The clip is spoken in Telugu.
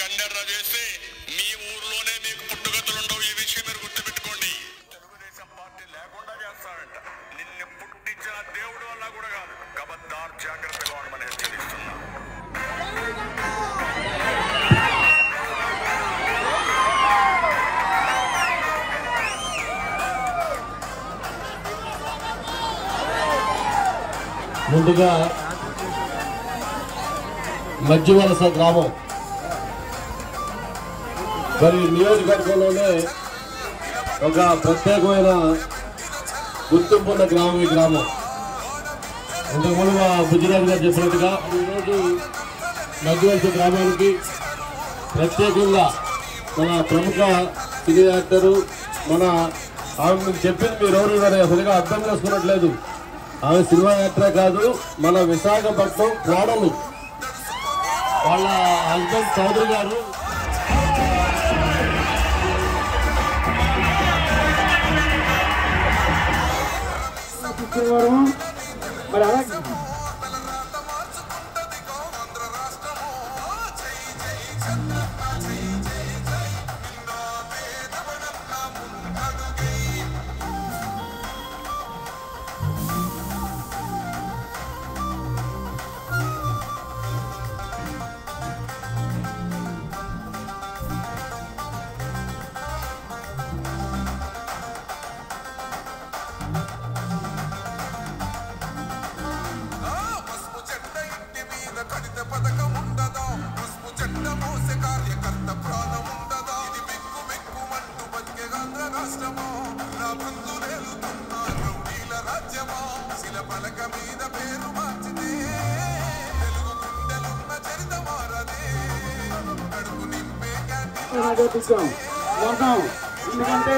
టెండర్ చేస్తే మీ ఊర్లోనే మీకు పుట్టుగతులు ఉండవు. ఈ విషయం మీరు గుర్తుపెట్టుకోండి. తెలుగుదేశం పార్టీ లేకుండా చేస్తాడంట. నిన్ను పుట్టించిన దేవుడు వల్ల కూడా కాదు. కబద్దార్ జాగ్రత్తగా ఉండమని హెచ్చరిస్తున్నా. ముందుగా మధ్యవలస గ్రామం మరి నియోజకవర్గంలోనే ఒక ప్రత్యేకమైన గుర్తింపు ఉన్న గ్రామం ఈ గ్రామం. ఇంతకుముందు మా బుజ్జిరాజు గారు చెప్పినట్టుగా ఈరోజు మధ్యవలస గ్రామానికి ప్రత్యేకంగా మన ప్రముఖ సినీ యాక్టరు మన ఆమె చెప్పింది మీరు ఎవరు అసలుగా అర్థం చేసుకున్నట్లేదు. ఆమె సినిమా యాక్టరే కాదు, మన విశాఖపట్నం కోడలు వాళ్ళ హస్బెండ్ చౌదరి గారు మరి అలా ఎందుకంటే